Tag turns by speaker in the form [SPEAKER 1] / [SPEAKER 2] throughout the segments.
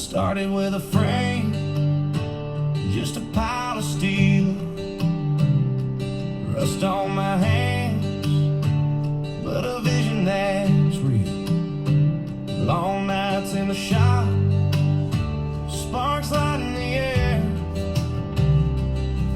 [SPEAKER 1] Started with a frame, just a pile of steel, rust on my hands, but a vision that's real. Long nights in the shop, sparks lighting the air.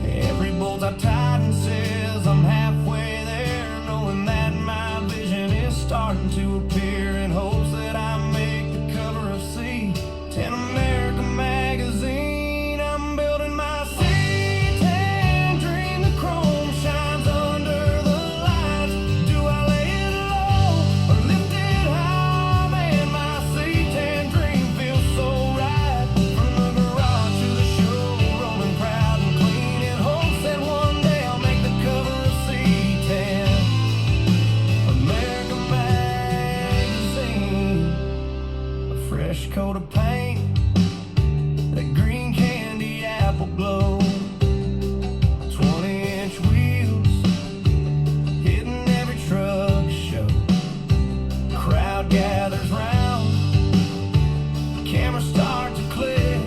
[SPEAKER 1] Every bolt I tighten says I'm halfway there, knowing that my vision is starting to appear, in hopes that I make the cover of C10 American magazine. I'm building my C10 dream. The chrome shines under the lights. Do I lay it low or lift it high? Man, my C10 dream feels so right. From the garage to the show, rolling proud and clean, in hopes that one day I'll make the cover of C10 American magazine. A fresh coat of paint, that green candy apple glow, 20-inch wheels hitting every truck show. Crowd gathers round, cameras start to click.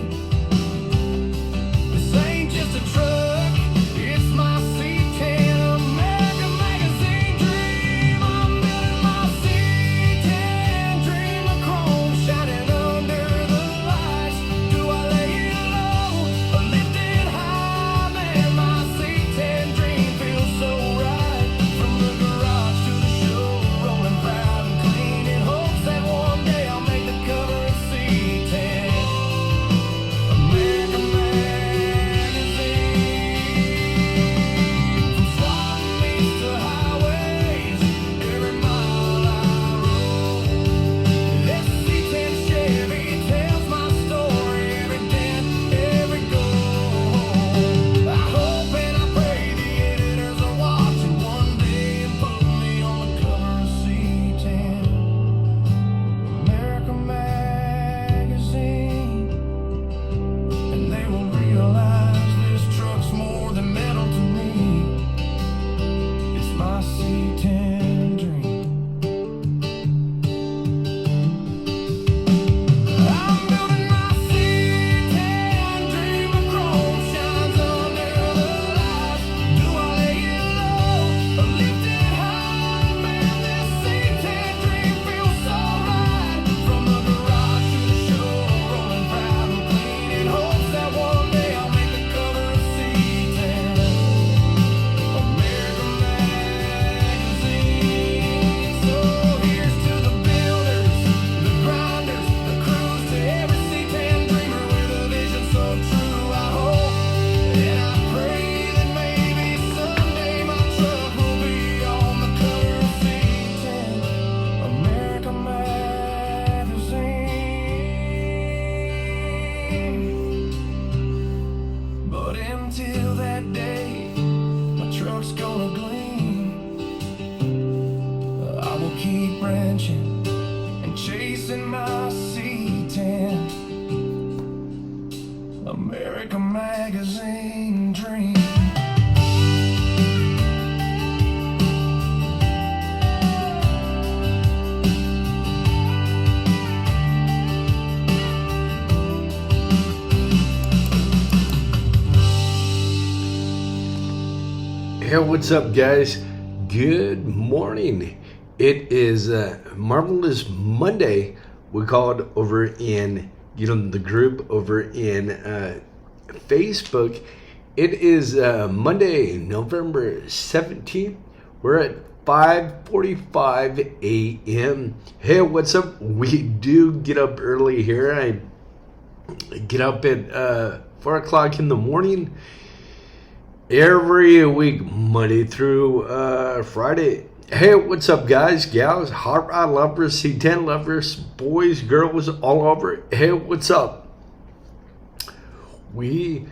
[SPEAKER 1] This ain't just a truck, it's my C10 American magazine dream. I'm building my C10 dream. A chrome shining under the lights. Do I lay it low or lift it high? Man, my C10 dream feels so right. From the garage to the show, rolling proud and clean, in hopes that one day I'll make the cover of C10 American magazine. From stop meets to highways, every mile I roll, this C10 Chevy tells my story, every dent, every goal. I hope and I pray the editors are watching one day and put me on the cover of C10 American magazine, and they will realize this truck's more than metal to me. It's my C10 dream. I'm building my C10 dream. A chrome shines under the lights. Do I lay it low or lift it high? Man, this C10 dream feels so right. From the garage to the show, rolling proud and clean, in hopes that one day I'll make the cover of C10 American magazine. So here's to the builders, the grinders, the crews, to every C10 dreamer with a vision so true. I hope and I pray that maybe someday my truck will be on the cover of C10 American magazine. But until that day, my truck's gonna gleam. I will keep branching and chasing my C10 American magazine dream.
[SPEAKER 2] Hey, what's up, guys? Good morning. It is Marvelous Monday. We call it over in, the group over in Facebook. It is Monday, November 17th. We're at 5:45 a.m. Hey, what's up? We do get up early here. I get up at 4 o'clock in the morning every week, Monday through Friday. Hey, what's up, guys, gals, hot rod lovers, C10 lovers, boys, girls, all over. Hey, what's up? We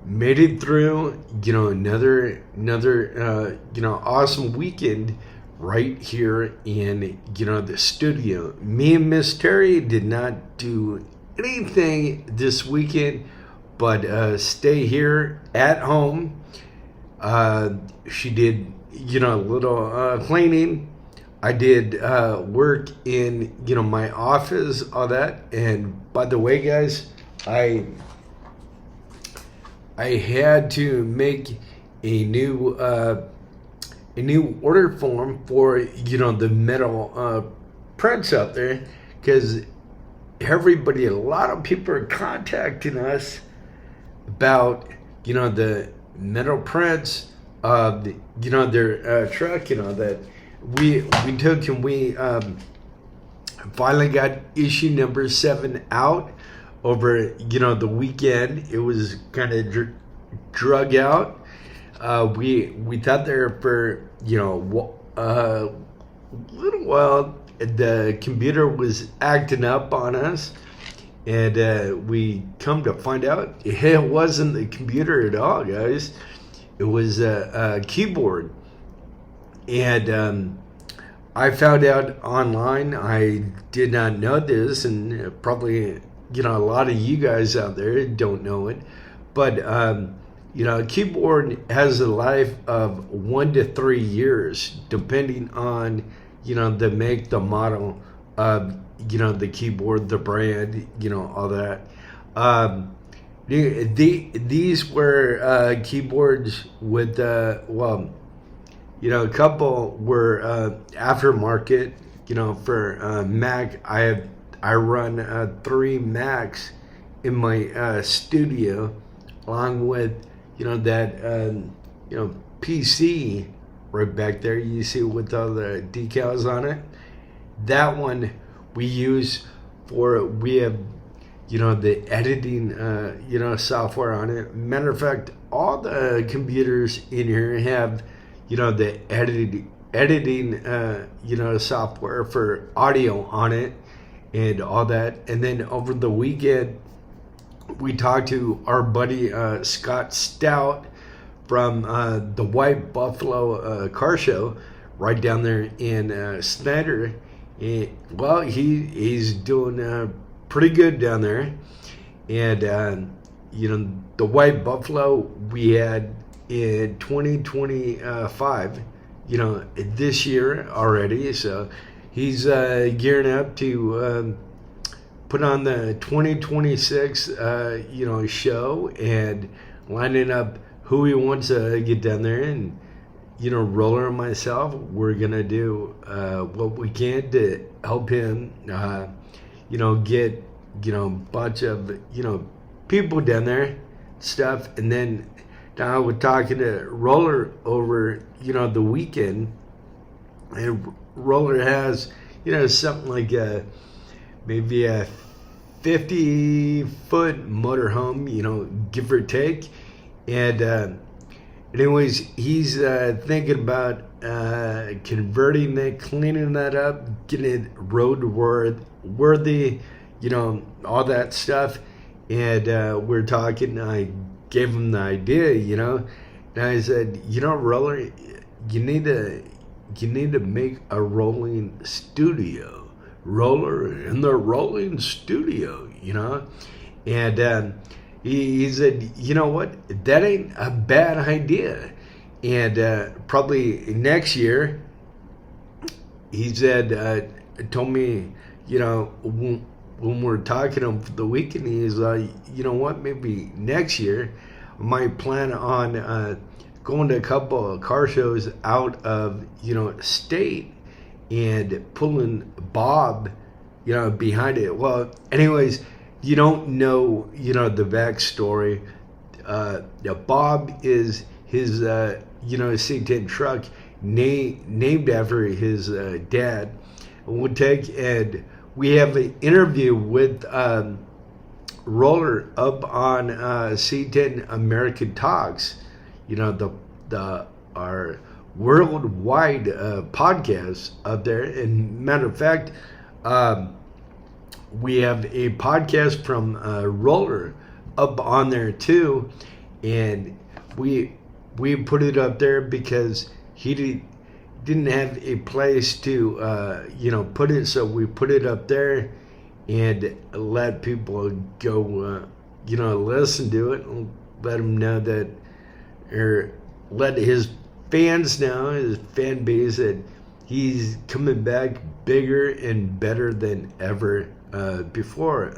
[SPEAKER 2] made it through, another awesome weekend right here in, the studio. Me and Miss Terry did not do anything this weekend but stay here at home. She did, a little cleaning. I did work in, my office, all that. And by the way, guys, I had to make a new order form for the metal prints out there, because a lot of people are contacting us about the metal prints of their truck, that we took, and we finally got issue number 7 out over the weekend. It was kind of drug out. We thought there for a little while. The computer was acting up on us, and we come to find out it wasn't the computer at all, guys. It was a keyboard. And I found out online. I did not know this, and probably a lot of you guys out there don't know it, but a keyboard has a life of 1 to 3 years, depending on the make, the model of the keyboard, the brand, all that. These were keyboards with a couple were aftermarket. For Mac, I run 3 Macs in my studio, along with that PC right back there. You see with all the decals on it. That one we use we have the editing software on it. Matter of fact, all the computers in here have the editing software for audio on it and all that. And then over the weekend, we talked to our buddy Scott Stout from the White Buffalo car show right down there in Snyder. Well, he's doing pretty good down there. And the White Buffalo we had in 2025, this year already. So he's gearing up to put on the 2026 show, and lining up who he wants to get down there. And Roller and myself, we're gonna do what we can to help him get bunch of people down there, stuff. And then I was talking to Roller over the weekend, and Roller has something like maybe a 50-foot motorhome, give or take. And anyways, he's thinking about converting it, cleaning that up, getting it road worthy, all that stuff. And we're talking. I gave him the idea, and I said, Roller, you need to make a rolling studio. Roller in the rolling studio, and he said, what, that ain't a bad idea. And probably next year, he said, told me, when we're talking over the weekend, he's like, what, maybe next year I might plan on going to a couple of car shows out of state and pulling Bob behind it. Well, anyways, you don't know the backstory. Bob is his C10 truck named after his dad. And we have an interview with Roller up on C10 American Talks, our worldwide podcast up there. And matter of fact, we have a podcast from Roller up on there too, and we put it up there because he didn't have a place to put it, so we put it up there and let people go listen to it, and let them know that, or let his fans know, his fan base, that he's coming back bigger and better than ever before.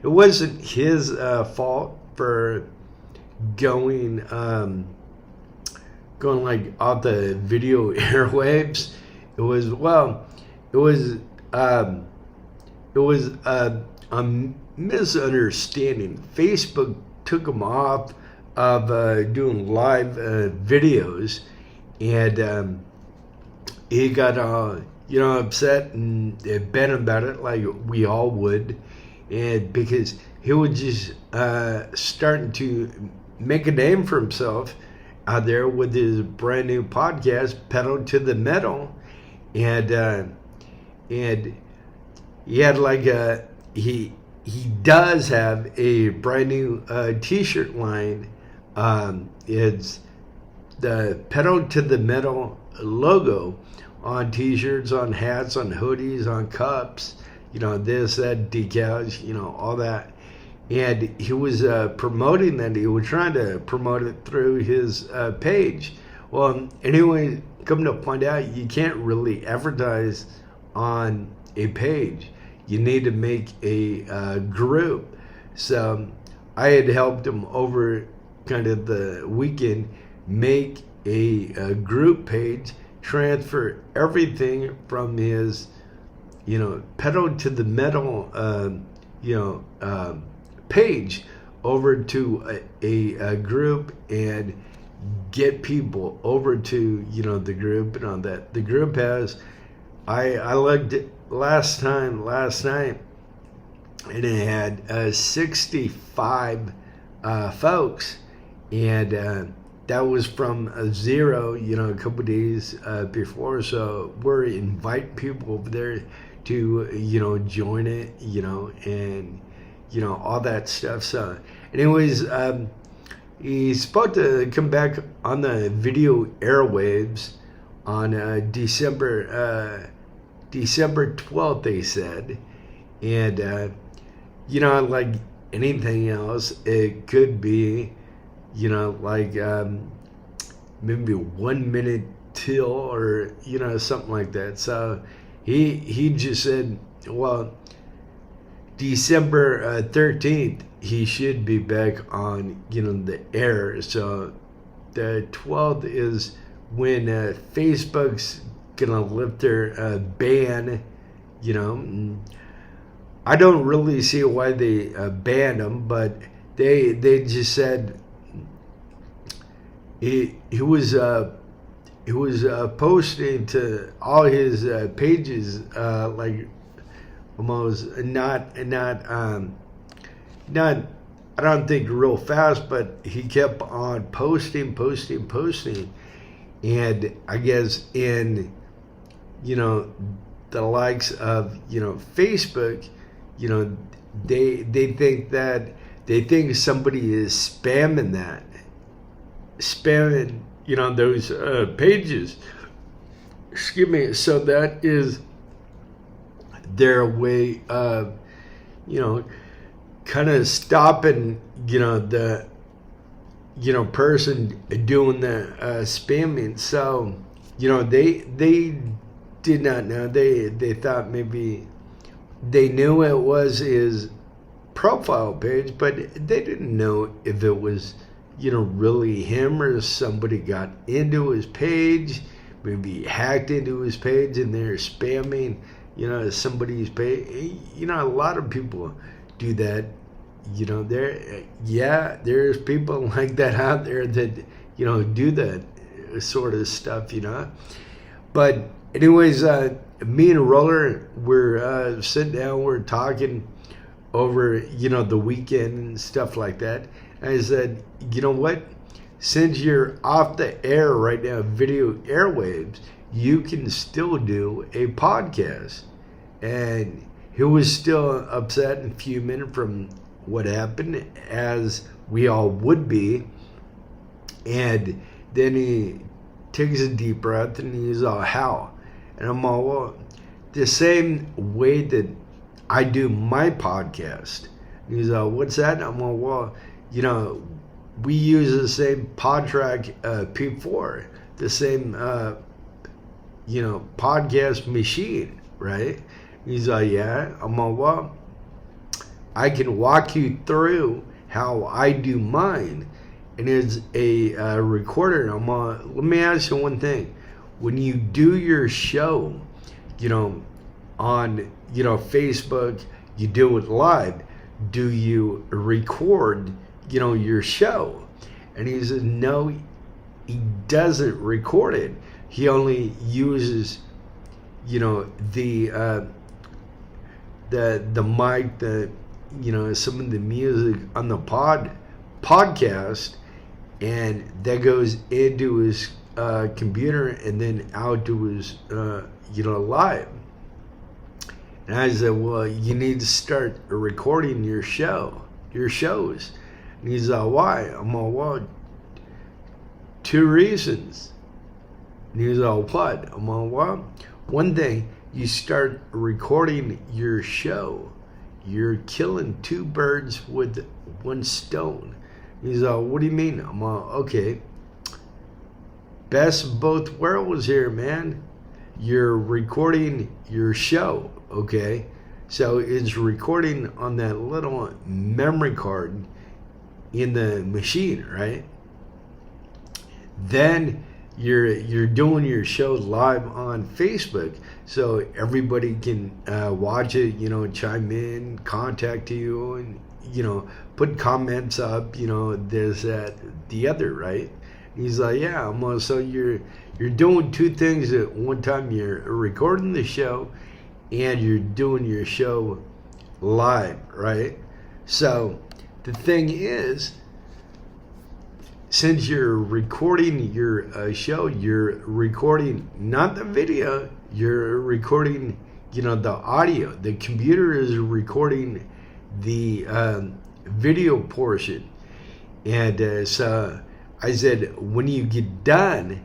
[SPEAKER 2] it wasn't his fault for going like off the video airwaves. It was a misunderstanding. Facebook took him off of doing live videos, and he got upset and bent about it like we all would, and because he was just starting to make a name for himself out there with his brand new podcast, Pedal to the Metal, and he had like he does have a brand new t-shirt line. It's the Pedal to the Metal logo on t-shirts, on hats, on hoodies, on cups, this, that, decals, all that. And he was promoting that. He was trying to promote it through his page. Well, anyway, come to find out, you can't really advertise on a page. You need to make a group. So I had helped him over kind of the weekend make a group page, transfer everything from his, Pedal to the Metal, page over to a group, and get people over to the group and all that. The group has, I looked last night, and it had 65 folks, and that was from zero, a couple days before. So we're inviting people over there to join it, and all that stuff. So anyways, he's supposed to come back on the video airwaves on December 12th, they said. And like anything else, it could be like maybe 1 minute till, or something like that. So he just said, well, December 13th, he should be back on, the air. So the 12th is when Facebook's gonna lift their ban, I don't really see why they banned him, but they just said he was posting to all his pages like almost not I don't think real fast, but he kept on posting, and I guess in the likes of Facebook, they think somebody is spamming those pages. Excuse me. So that is their way of kind of stopping the person doing the spamming. So they did not know. They thought maybe they knew it was his profile page, but they didn't know if it was really him, or somebody got into his page, maybe hacked into his page, and they're spamming somebody's page. A lot of people do that. There's people like that out there that do that sort of stuff. But anyways, me and Roller, we're sitting down, we're talking over the weekend and stuff like that. And I said, you know what? Since you're off the air right now, video airwaves, you can still do a podcast. And he was still upset and fuming from what happened, as we all would be. And then he takes a deep breath and he's all, how? And I'm all, well, the same way that I do my podcast. And he's all, what's that? And I'm all, well, we use the same PodTrack P4, the same, podcast machine, right? He's like, yeah. I'm all, well, I can walk you through how I do mine. And it's a recorder. Let me ask you one thing. When you do your show, on, Facebook, you do it live. Do you record, your show? And he said, no, he doesn't record it. He only uses, the mic, some of the music on the podcast, and that goes into his computer and then out to his live. And I said, well, you need to start recording your shows. And he's like, why? I'm like, well, 2 reasons. And he's like, what? I'm like, well, one thing, you start recording your show, you're killing 2 birds with 1 stone. He's like, what do you mean? I'm like, okay, best of both worlds here, man. You're recording your show, okay? So it's recording on that little memory card in the machine, right? Then you're doing your show live on Facebook, so everybody can watch it, chime in, contact you, and put comments up, this, that, the other, right? He's like, yeah, so you're doing 2 things at one time. You're recording the show and you're doing your show live, right? So the thing is, since you're recording your show, you're recording not the video, you're recording, the audio. The computer is recording the video portion. And so I said, when you get done,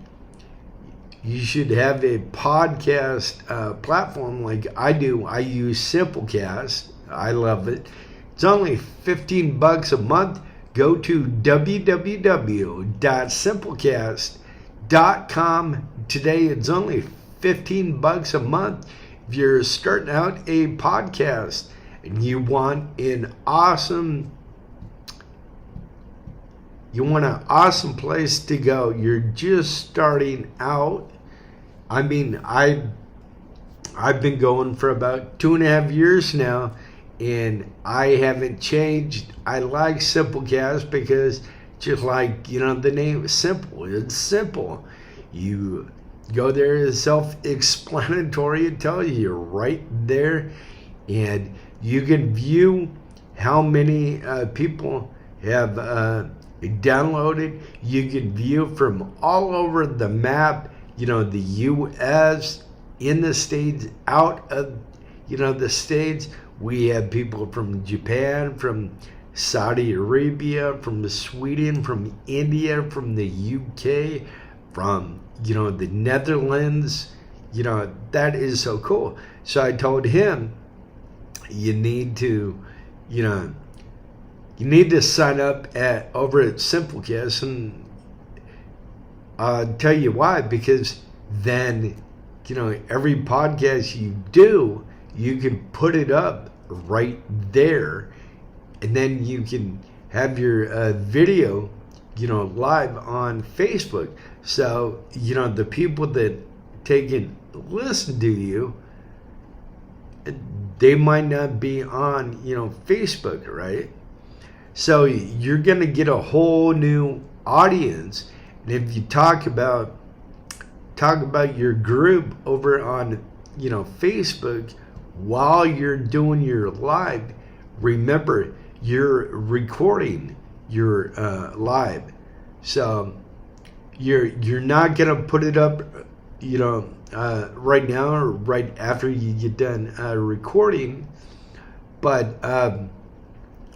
[SPEAKER 2] you should have a podcast platform like I do. I use Simplecast. I love it. It's only $15 a month. Go to www.simplecast.com today. It's only $15 a month. If you're starting out a podcast and you want an awesome place to go, you're just starting out. I mean, I've been going for about 2.5 years now, and I haven't changed. I like Simplecast because just like, the name is simple. It's simple. You go there, it's self-explanatory. It tells you right there, and you can view how many people have downloaded. You can view from all over the map, the U.S., in the States, out of, the States. We have people from Japan, from Saudi Arabia, from Sweden, from India, from the UK, from, the Netherlands. That is so cool. So I told him, you need to sign up over at Simplecast, and I'll tell you why. Because then, every podcast you do, you can put it up right there, and then you can have your video, live on Facebook. So, the people that take and listen to you, they might not be on, Facebook, right? So you're going to get a whole new audience. And if you talk about your group over on, Facebook, while you're doing your live, remember, you're recording your live. So you're not going to put it up, right now or right after you get done recording, but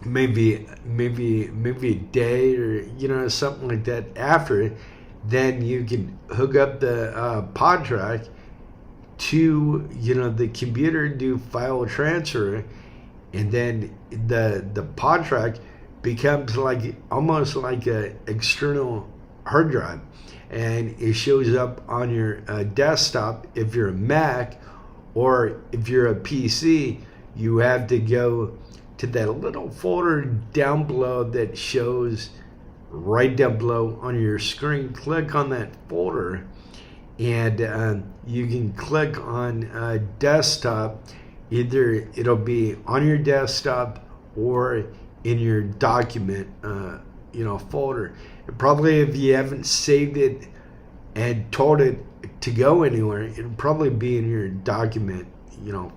[SPEAKER 2] maybe a day or something like that after. Then you can hook up the pod track to the computer, do file transfer, and then the pod track becomes almost like a external hard drive, and it shows up on your desktop. If you're a Mac, or if you're a PC, you have to go to that little folder down below that shows right down below on your screen. Click on that folder, and you can click on desktop. Either it'll be on your desktop or in your document folder. And probably if you haven't saved it and told it to go anywhere, it'll probably be in your document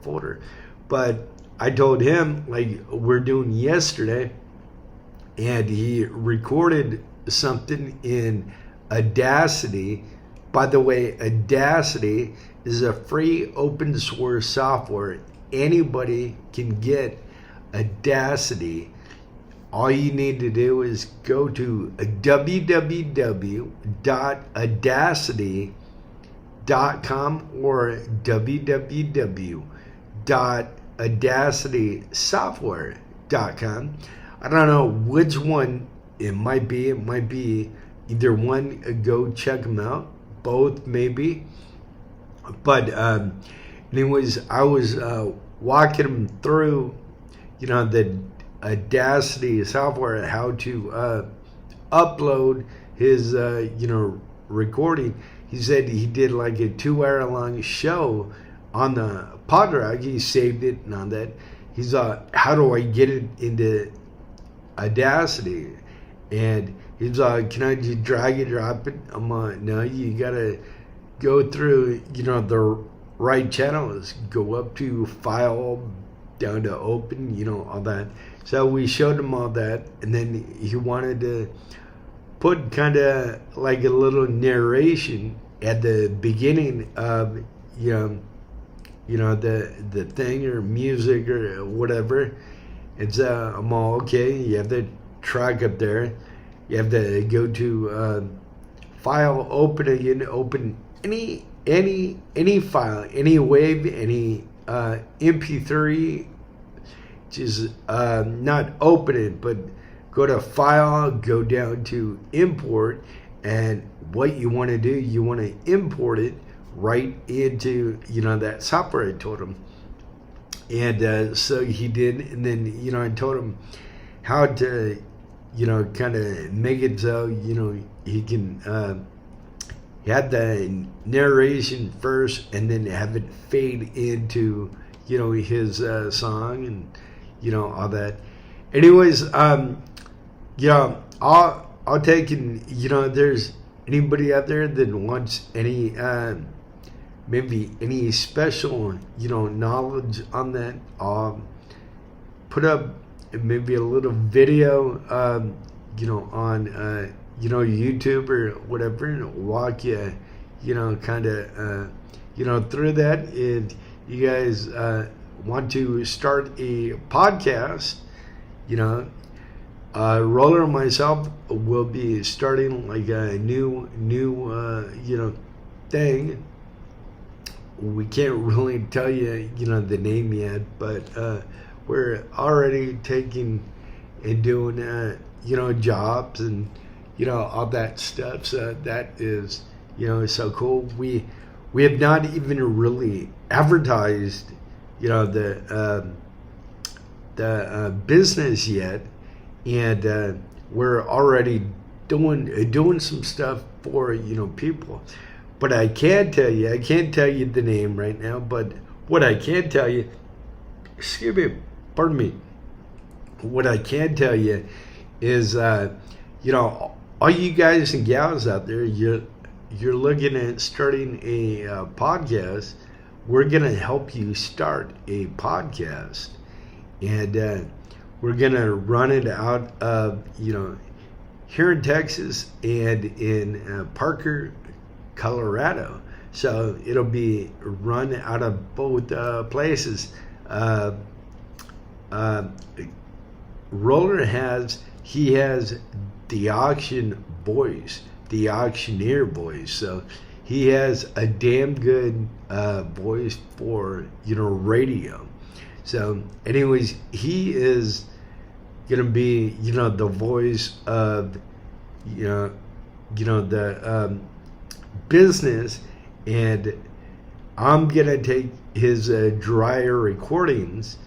[SPEAKER 2] folder. But I told him, like we're doing yesterday, and he recorded something in Audacity. By the way, Audacity is a free open source software. Anybody can get Audacity. All you need to do is go to www.audacity.com or www.audacitysoftware.com. I don't know which one it might be. It might be either one. Go check them out. Both maybe. But anyways, I was walking him through, the Audacity software, how to upload his, recording. He said he did like a 2-hour long show on the PodRock. He saved it and on that. He's how do I get it into Audacity? And he's can I just drag and drop it? I'm no, you gotta go through, the right channels. Go up to File, down to Open, all that. So we showed him all that, and then he wanted to put kind of like a little narration at the beginning of, the thing or music or whatever. And so I'm all, okay, you have the track up there. You have to go to File, Open again, open any file, any WAV, any MP3. Just not open it, but go to File, go down to Import, and what you want to do, you want to import it right into that software I told him. And so he did, and then I told him how to kind of make it so he can have the narration first, and then have it fade into his song, and all that. Anyways, I'll take, and there's anybody out there that wants any maybe any special knowledge on that, I'll put up maybe a little video on YouTube or whatever, and walk you kind of through that. If you guys want to start a podcast, Roller and myself will be starting like a new thing. We can't really tell you the name yet, but we're already taking and doing jobs and all that stuff. So that is so cool. We have not even really advertised the business yet, and we're already doing some stuff for people. But I can't tell you the name right now. But what I can tell you, pardon me. What I can tell you is, all you guys and gals out there, you're looking at starting a podcast. We're gonna help you start a podcast, and we're gonna run it out of here in Texas and in Parker, Colorado. So it'll be run out of both places. Roller has the auction voice, the auctioneer voice. So he has a damn good voice for radio. So anyways, he is gonna be the voice of the business, and I'm gonna take his drier recordings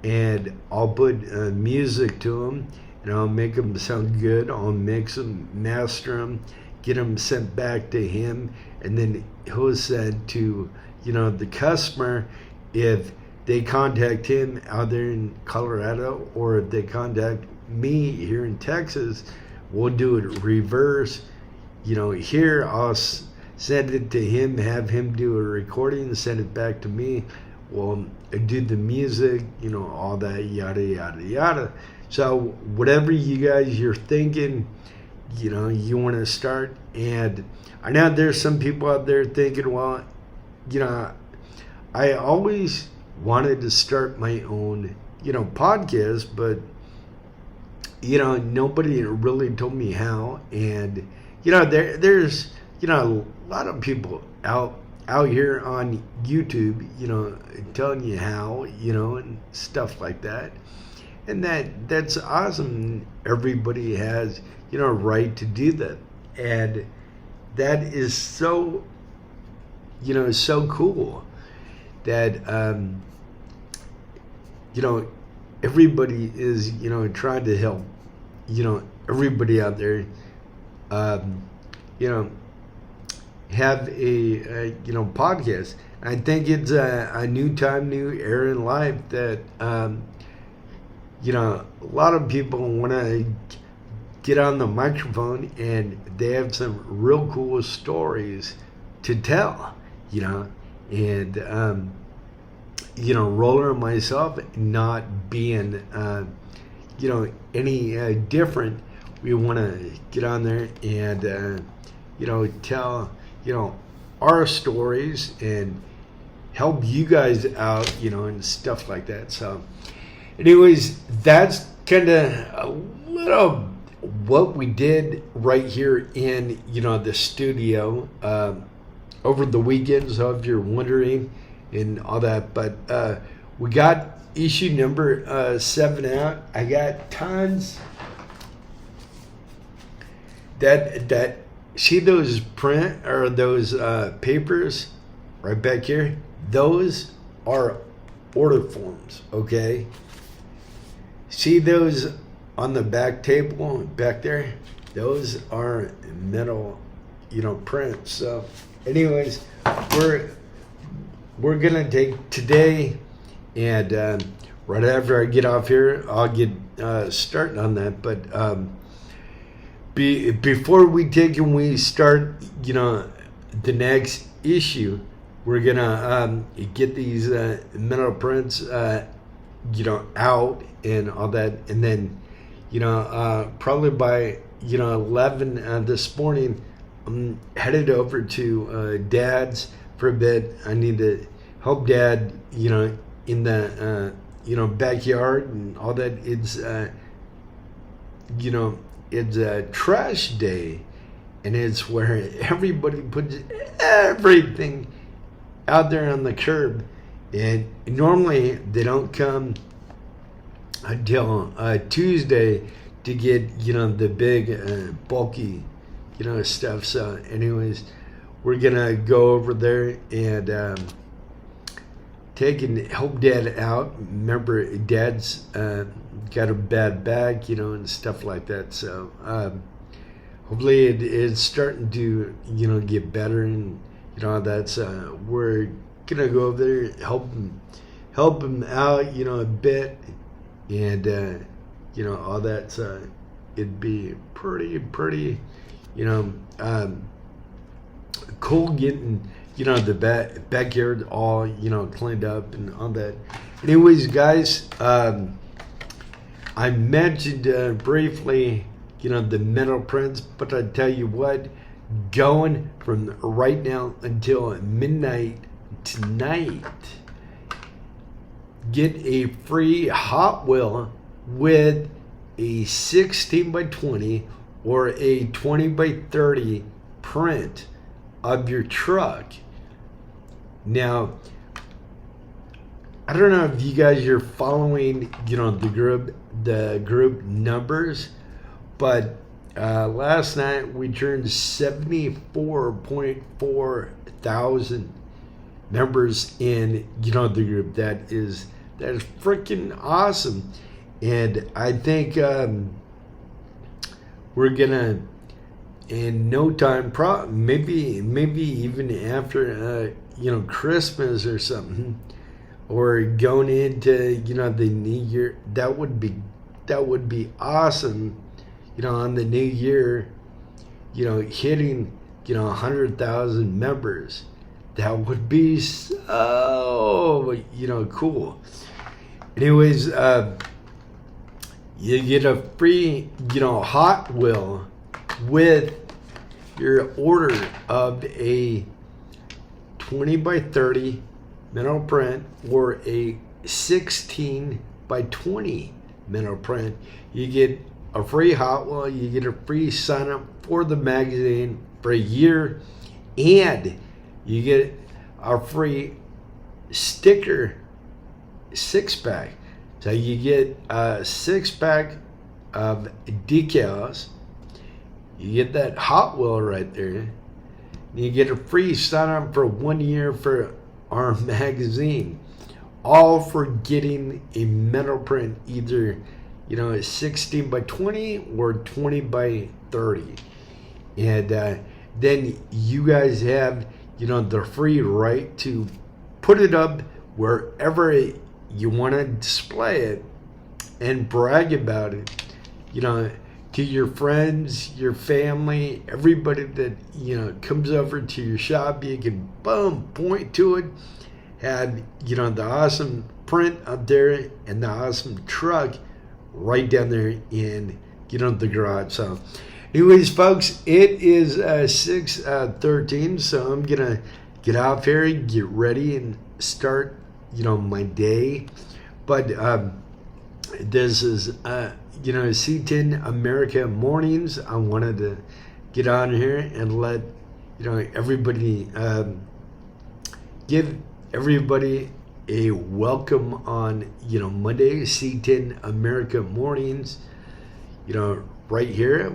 [SPEAKER 2] and I'll put music to them, and I'll make them sound good. I'll mix them, master them, get them sent back to him, and then he'll send to, the customer. If they contact him out there in Colorado, or if they contact me here in Texas, we'll do it reverse. Here I'll send it to him, have him do a recording, and send it back to me. We'll do the music, all that, yada, yada, yada. So whatever you're thinking, you want to start. And I know there's some people out there thinking, well, I always wanted to start my own, podcast, but, nobody really told me how. And, there's, a lot of people out here on YouTube, telling you how, and stuff like that. And that's awesome. Everybody has, a right to do that. And that is so, so cool that, everybody is, trying to help, everybody out there, have a podcast. I think it's a new time, new era in life that, a lot of people want to get on the microphone, and they have some real cool stories to tell, and, Roller and myself not being, any different. We want to get on there and, tell, our stories and help you guys out, and stuff like that. So anyways, that's kind of a little what we did right here in, the studio over the weekend. So if you're wondering and all that, but we got issue number 7 out. I got tons that see those print or those papers right back here. Those are order forms, okay? See those on the back table back there? Those are metal, prints. So anyways, we're gonna take today, and right after I get off here, I'll get starting on that. But before we take and we start, the next issue, we're gonna get these metal prints, out and all that, and then, probably by 11 this morning, I'm headed over to Dad's for a bit. I need to help Dad, in the backyard and all that. It's it's a trash day, and it's where everybody puts everything out there on the curb, and normally they don't come until Tuesday to get the big bulky stuff. So anyways, we're gonna go over there and take and help Dad out. Remember, Dad's got a bad back, and stuff like that. So hopefully it's starting to get better, and that's we're gonna go over there, help him out, a bit, and all that. So it'd be pretty cool getting the backyard all cleaned up and all that. Anyways, guys, I mentioned briefly the metal prints, but I tell you what, going from right now until midnight tonight, get a free Hot Wheel with a 16 by 20 or a 20 by 30 print of your truck. Now, I don't know if you guys are following, the group numbers, but last night we turned 74.4 thousand members in, the group. That is That's freaking awesome. And I think we're gonna, in no time, maybe even after Christmas or something, or going into the new year, that would be awesome. On the new year, hitting 100,000 members. That would be so cool. Anyways, you get a free Hot Wheel with your order of a 20 by 30 metal print or a 16 by 20 metal print. You get a free Hot Wheel. You get a free sign up for the magazine for a year, and you get a free sticker 6-pack. So you get a 6-pack of decals. You get that Hot Wheel right there. You get a free sign up for 1 year for our magazine. All for getting a metal print, either 16 by 20 or 20 by 30. And then you guys have the free right to put it up wherever you want to display it and brag about it, to your friends, your family, everybody that comes over to your shop. You can point to it, have the awesome print up there and the awesome truck right down there in the garage. So anyways, folks, it is 6:13, so I'm gonna get off here, get ready, and start my day. But this is C10 America Mornings. I wanted to get on here and let everybody, give everybody a welcome on Monday. C10 America Mornings, right here.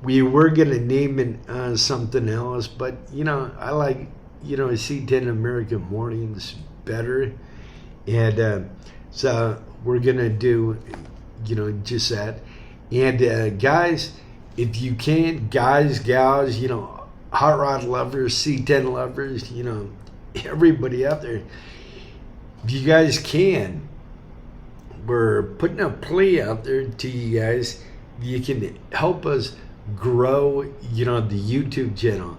[SPEAKER 2] We were gonna name it something else, but I like C10 America Mornings better, and so we're gonna do just that. And guys, if you can, guys, gals, hot rod lovers, C10 lovers, everybody out there, if you guys can, we're putting a plea out there to you guys. You can help us grow the YouTube channel.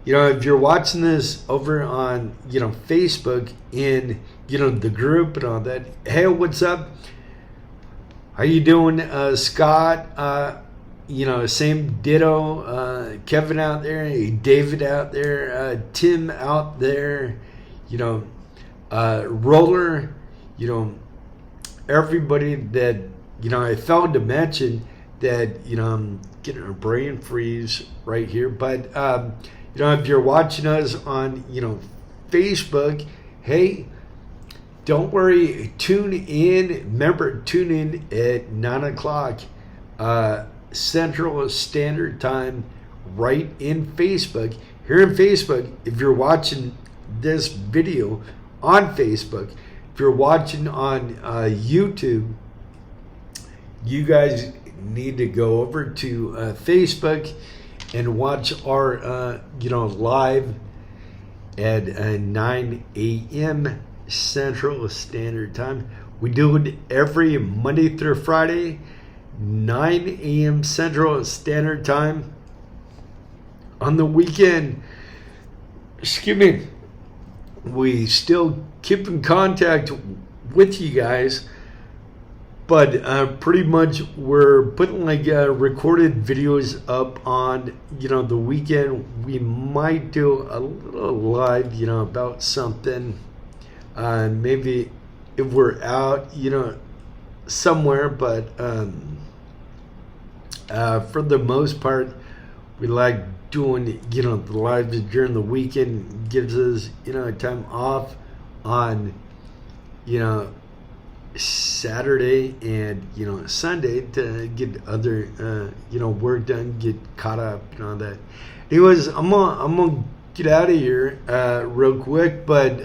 [SPEAKER 2] If you're watching this over on Facebook in the group and all that, hey, what's up? How you doing, Scott? Same ditto. Kevin out there, David out there, Tim out there, Roller, everybody that I failed to mention that I'm getting a brain freeze right here. But if you're watching us on Facebook, hey, don't worry, tune in. Remember, tune in at 9 o'clock Central Standard Time, right in Facebook. Here in Facebook, if you're watching this video on Facebook, if you're watching on YouTube, you guys need to go over to Facebook and watch our live at 9 a.m. Central Standard Time. We do it every Monday through Friday, 9 a.m. Central Standard Time. On the weekend, excuse me, we still keep in contact with you guys, but pretty much we're putting recorded videos up on the weekend. We might do a little live about something, maybe if we're out somewhere, but for the most part we like doing the lives during the weekend. Gives us time off on Saturday and Sunday to get other work done, get caught up and all that. Anyways, I'm gonna get out of here real quick, but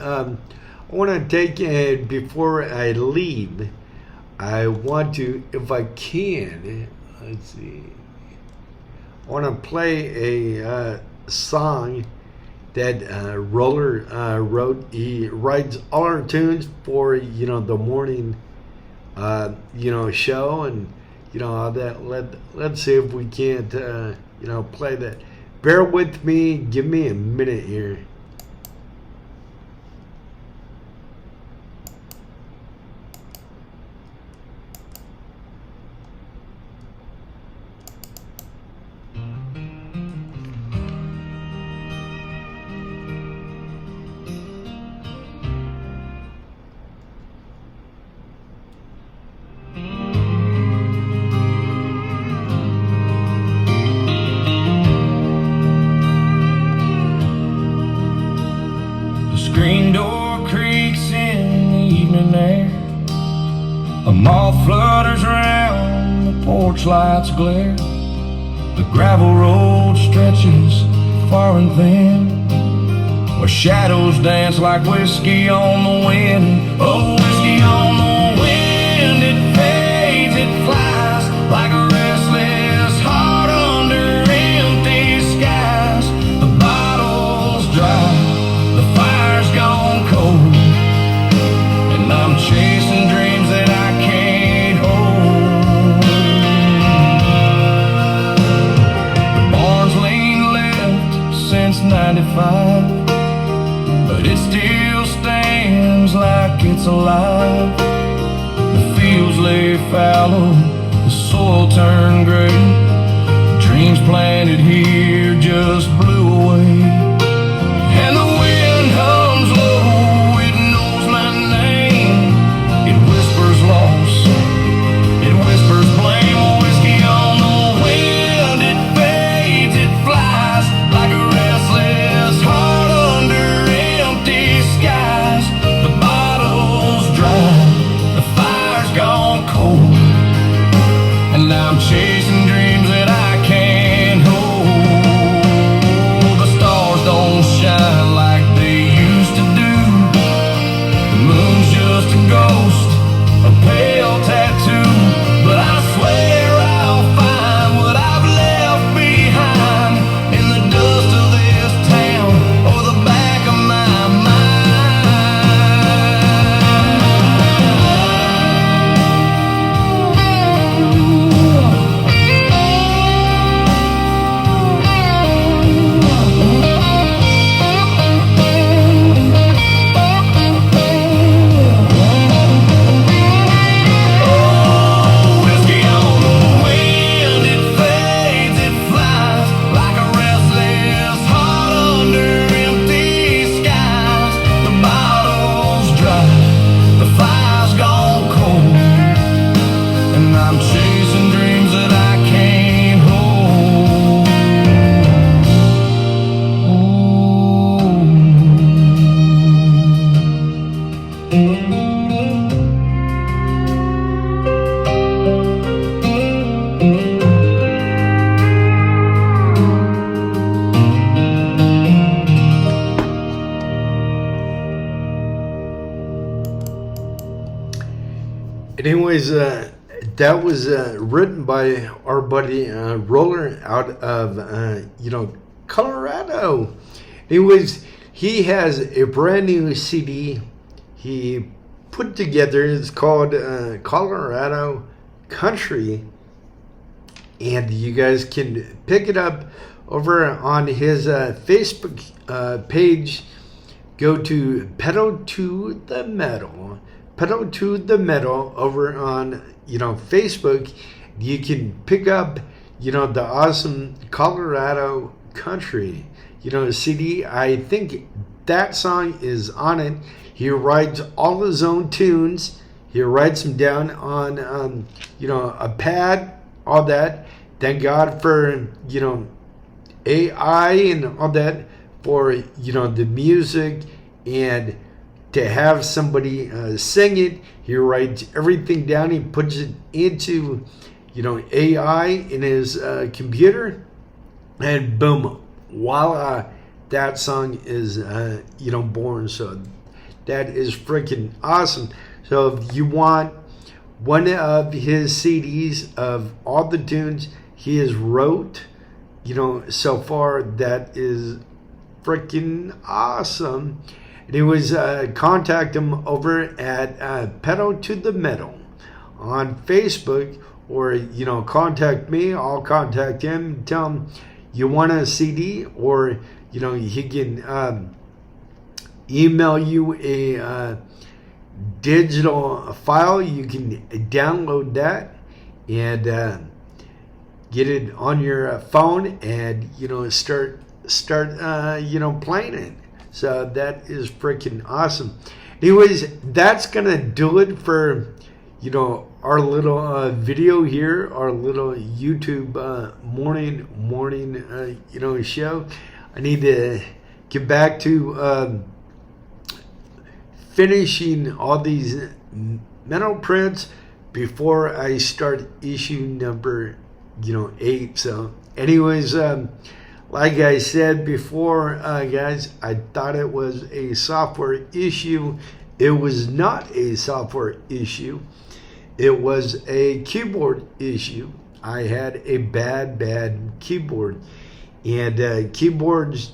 [SPEAKER 2] I want to take it before I leave. I want to, if I can, let's see. I want to play a song that Roller wrote. He writes all our tunes for the morning show, and all that. Let's see if we can't play that. Bear with me. Give me a minute here.
[SPEAKER 1] Screen door creaks in the evening air. A moth flutters round, the porch lights glare. The gravel road stretches far and thin, where shadows dance like whiskey on the wind. Oh, whiskey on the wind, it fades, it flies like a restless heart under empty skies. The bottle's dry, the fire's gone cold, and I'm chasing dreams that I can't hold. The barn's lean left since '95, but it still stands like it's alive. The fields lay fallow, the soil turned gray. Dreams planted here just blew away. And the wind hums low, it knows my name. It whispers loss, it whispers blame. Whiskey on the wind, it fades, it flies like a restless heart under empty skies. The bottle's dry, the fire's gone cold, and I'm chasing dreams that I can't hold. The stars don't shine like they used to do. The moon's just a ghost, a pale tattoo. But I swear I'll find what I've left behind in the dust of this town or the back of my
[SPEAKER 2] Anyways, that was written by our buddy Roller out of Colorado. Anyways, he has a brand new CD he put together. It's called Colorado Country, and you guys can pick it up over on his Facebook page. Go to Pedal to the Metal. Pedal to the Metal over on Facebook. You can pick up the awesome Colorado Country CD. I think that song is on it. He writes all his own tunes. He writes them down on a pad, all that. Thank God for AI and all that for the music, and to have somebody sing it. He writes everything down. He puts it into AI in his computer, and boom, voila, that song is born. So that is freaking awesome. So if you want one of his CDs of all the tunes he has wrote, so far, that is freaking awesome. And he was contact him over at Pedal to the Metal on Facebook, or contact me. I'll contact him. Tell him you want a CD, or he can email you a digital file. You can download that and get it on your phone, and start playing it. So that is freaking awesome. Anyways, that's gonna do it for our little video here, our little YouTube morning show. I need to get back to finishing all these metal prints before I start issue number 8. So anyways, like I said before, guys, I thought it was a software issue. It was not a software issue. It was a keyboard issue. I had a bad keyboard. And keyboards,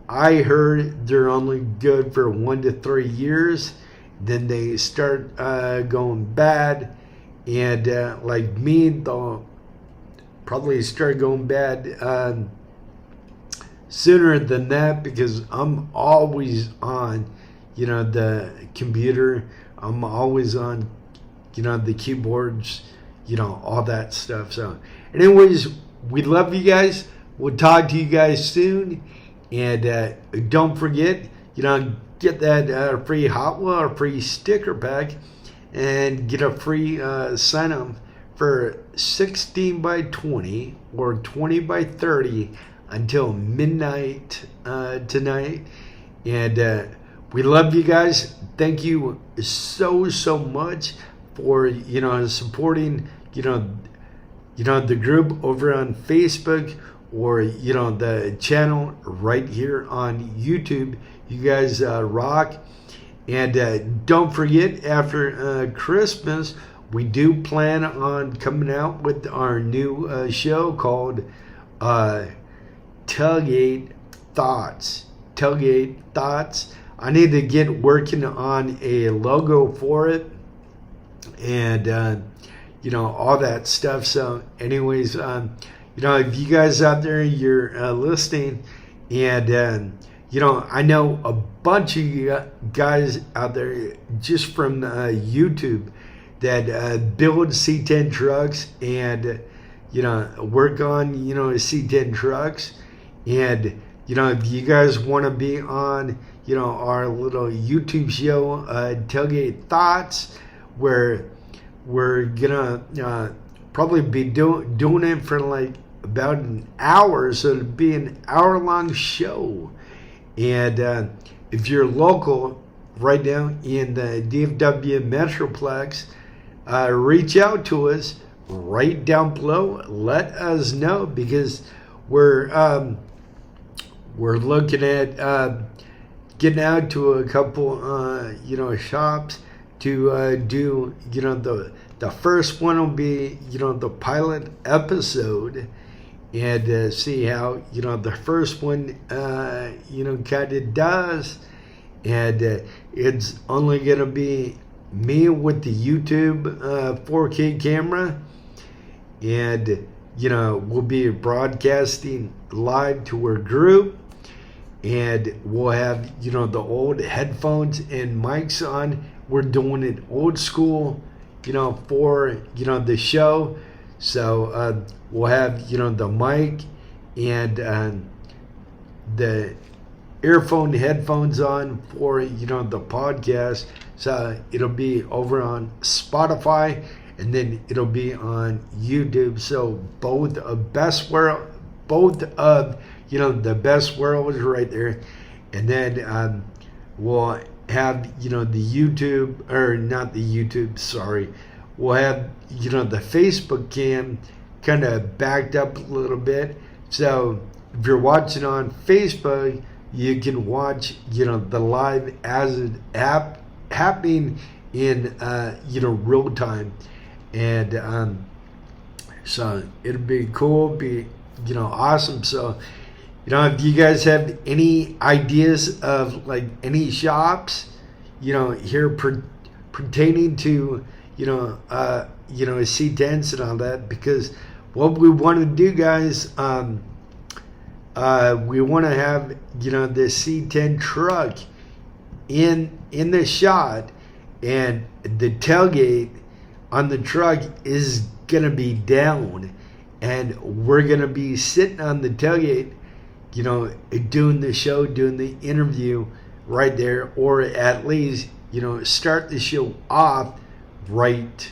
[SPEAKER 2] I heard they're only good for 1 to 3 years. Then they start going bad. And like me, they'll probably start going bad sooner than that, because I'm always on, the computer. I'm always on, the keyboards, all that stuff. So anyways, we love you guys. We'll talk to you guys soon. And don't forget, get that free Hot Wheel or free sticker pack, and get a free sign up for 16 by 20 or 20 by 30 until midnight tonight. And we love you guys. Thank you so much for supporting the group over on Facebook, or the channel right here on YouTube. You guys rock. And don't forget, after Christmas, we do plan on coming out with our new show called Tailgate Thoughts. Tailgate Thoughts. I need to get working on a logo for it, and all that stuff. So anyways, if you guys out there, you're listening, and I know a bunch of you guys out there just from YouTube that build C10 trucks and work on C10 trucks. And if you guys want to be on our little YouTube show, Tailgate Thoughts, where we're gonna probably be doing it for like about an hour, so it'll be an hour-long show. And if you're local right now in the DFW Metroplex, reach out to us right down below. Let us know, because we're looking at getting out to a couple shops to do the first one will be the pilot episode, and see how the first one kind of does. And it's only gonna be me with the YouTube 4K camera, and we'll be broadcasting live to our group, and we'll have the old headphones and mics on. We're doing it old school for the show. So we'll have the mic and the earphone headphones on for the podcast. So it'll be over on Spotify, and then it'll be on YouTube. So both of the best worlds right there. And then we'll have the YouTube, or not the YouTube, sorry, we'll have the Facebook cam kind of backed up a little bit. So if you're watching on Facebook, you can watch, the live as it happening in, real time. And so it'll be cool, be, awesome. So, if you guys have any ideas of like any shops, here pertaining to, C10s and all that, because what we want to do, guys, we want to have, the C10 truck in the shot, and the tailgate on the truck is gonna be down, and we're gonna be sitting on the tailgate, doing the show, doing the interview right there, or at least, start the show off right,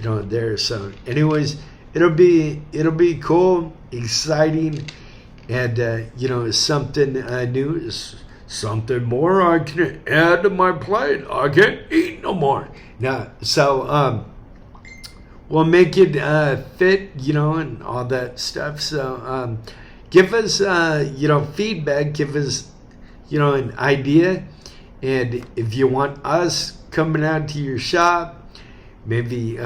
[SPEAKER 2] there. So anyways, it'll be cool, exciting, and something new, something more I can add to my plate. I can't eat no more now. So we'll make it fit, and all that stuff. So give us feedback, give us an idea, and if you want us coming out to your shop, maybe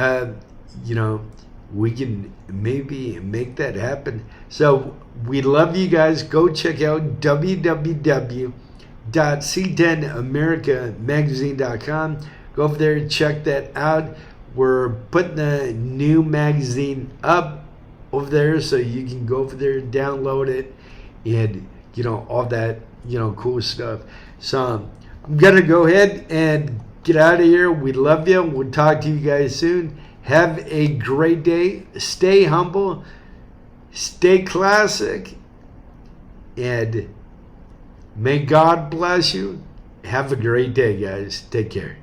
[SPEAKER 2] we can maybe make that happen. So we love you guys. Go check out www.c10americamagazine.com. Go over there and check that out. We're putting the new magazine up over there, so you can go over there and download it, and all that cool stuff. So I'm gonna go ahead and get out of here. We love you. We'll talk to you guys soon. Have a great day. Stay humble. Stay classic. And may God bless you. Have a great day, guys. Take care.